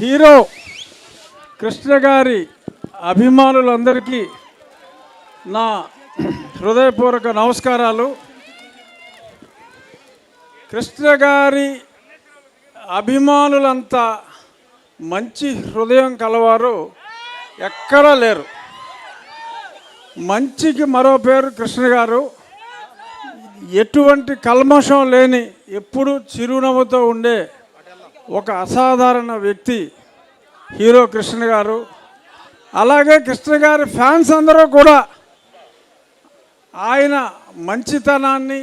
Hero Krishna గారి అభిమానులందరికీ నా హృదయపూర్వక నమస్కారాలు. కృష్ణ గారి అభిమానులంతా మంచి హృదయం కలవారు ఎక్కడా లేరు. మంచికి మరో పేరు కృష్ణ గారు. ఎటువంటి కల్మషం లేని, ఎప్పుడు చిరునవ్వుతో ఉండే ఒక అసాధారణ వ్యక్తి హీరో కృష్ణ గారు. అలాగే కృష్ణ గారి ఫ్యాన్స్ అందరూ కూడా ఆయన మంచితనాన్ని,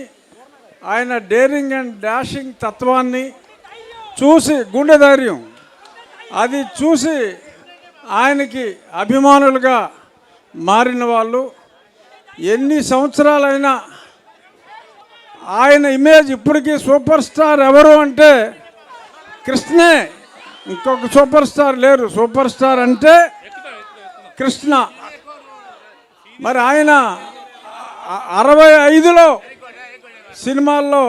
ఆయన డేరింగ్ అండ్ డాషింగ్ తత్వాన్ని చూసి, గుండె ధైర్యం అది చూసి ఆయనకి అభిమానులుగా మారిన వాళ్ళు. ఎన్ని సంవత్సరాలైనా ఆయన ఇమేజ్ ఇప్పటికీ సూపర్ స్టార్ ఎవరు అంటే కృష్ణే, ఇంకొక సూపర్ స్టార్ లేరు. సూపర్ స్టార్ అంటే కృష్ణ. మరి ఆయన 65లో సినిమాల్లో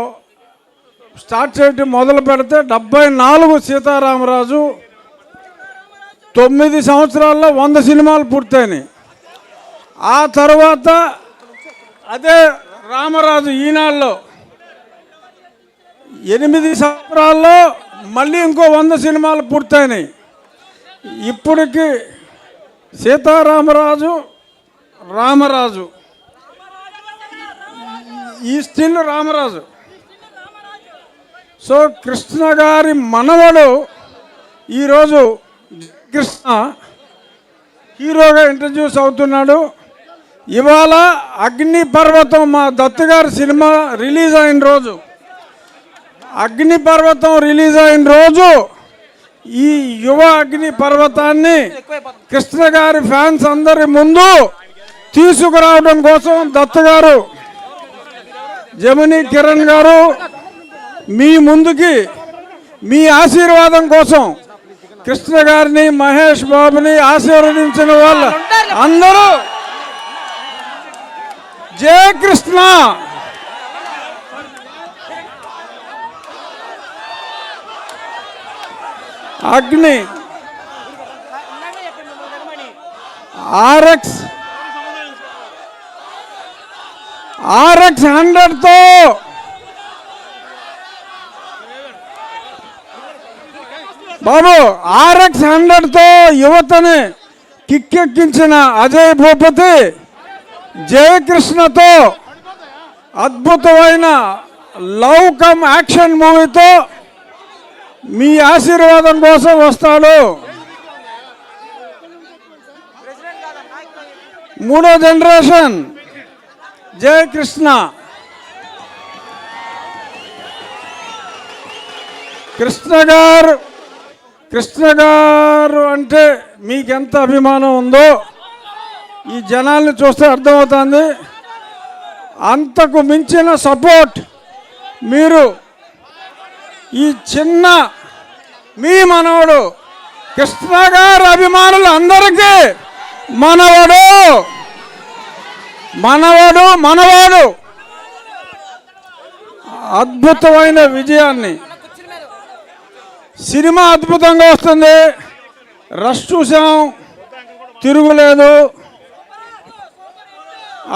స్టార్ట్ చేయడం మొదలు పెడితే 74 సీతారామరాజు, 9 సంవత్సరాల్లో 100 సినిమాలు పూర్తయినాయి. ఆ తర్వాత అదే రామరాజు ఈనాడులో 8 సంవత్సరాల్లో మళ్ళీ ఇంకో 100 సినిమాలు పూర్తయినాయి. ఇప్పటికి సీతారామరాజు, రామరాజు, ఈ స్టిల్ రామరాజు. సో కృష్ణ గారి మనవడు ఈరోజు కృష్ణ హీరోగా ఇంట్రడ్యూస్ అవుతున్నాడు. ఇవాళ అగ్నిపర్వతం, మా దత్తు గారి సినిమా రిలీజ్ అయిన రోజు, అగ్నిపర్వతం రిలీజ్ అయిన రోజు ఈ యువ అగ్నిపర్వతాన్ని కృష్ణ గారి ఫ్యాన్స్ అందరి ముందు తీసుకురావడం కోసం దత్తు గారు, జమినీ కిరణ్ గారు మీ ముందుకి మీ ఆశీర్వాదం కోసం కృష్ణ గారిని, మహేష్ బాబుని ఆశీర్వదించిన వాళ్ళు అందరూ జయ కృష్ణ. అగ్ని RX 100తో బాబు, RX 100తో యువతని కిక్కెక్కించిన అజయ్ భూపతి జయకృష్ణతో అద్భుతమైన లవ్ కమ్ యాక్షన్ మూవీతో మీ ఆశీర్వాదం కోసం వస్తాడు. 3వ జనరేషన్ జయకృష్ణ. కృష్ణ గారు అంటే మీకెంత అభిమానం ఉందో ఈ జనాల్ని చూస్తే అర్థమవుతుంది. అంతకు మించిన సపోర్ట్ మీరు ఈ చిన్న మీ మనవడు కృష్ణ గారి అభిమానులు అందరికీ మనవడు మనవడు మనవాడు అద్భుతమైన విజయాన్ని. సినిమా అద్భుతంగా వస్తుంది. రష్ చూసాం, తిరుగులేదు.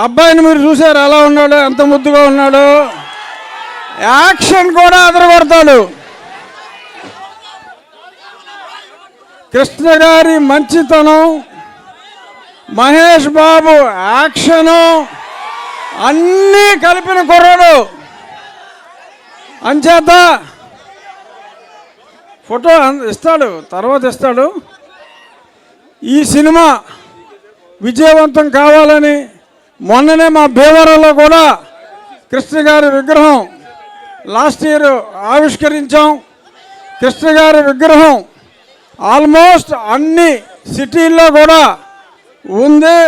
అబ్బాయిని మీరు చూసారు ఎలా ఉన్నాడు, ఎంత ముద్దుగా ఉన్నాడు. యాక్షన్ కూడా అదరగొడతాడు. కృష్ణ గారి మంచితనం, మహేష్ బాబు యాక్షను అన్నీ కలిపిన కుర్రాడు. అంచేత ఫోటో ఇస్తాడు, తర్వాత ఇస్తాడు. ఈ సినిమా విజయవంతం కావాలని మొన్ననే మా భీమవరంలో కూడా కృష్ణ గారి విగ్రహం లాస్ట్ ఇయర్ ఆవిష్కరించాం. కృష్ణ గారి విగ్రహం ఆల్మోస్ట్ అన్ని సిటీల్లో కూడా ఉంది.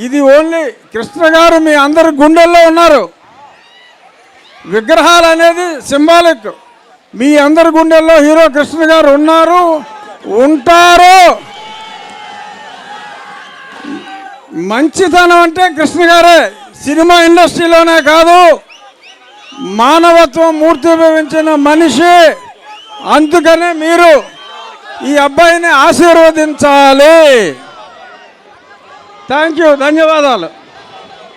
ఇది ఓన్లీ కృష్ణ గారు మీ అందరి గుండెల్లో ఉన్నారు. విగ్రహాలు అనేది సింబాలిక్. మీ అందరి గుండెల్లో హీరో కృష్ణ గారు ఉన్నారు, ఉంటారు. మంచితనం అంటే కృష్ణ గారే. సినిమా ఇండస్ట్రీలోనే కాదు, మానవత్వం మూర్తిభవించిన మనిషి అందుకనే మీరు ఈ అబ్బాయిని ఆశీర్వదించాలి. థ్యాంక్ యూ, ధన్యవాదాలు.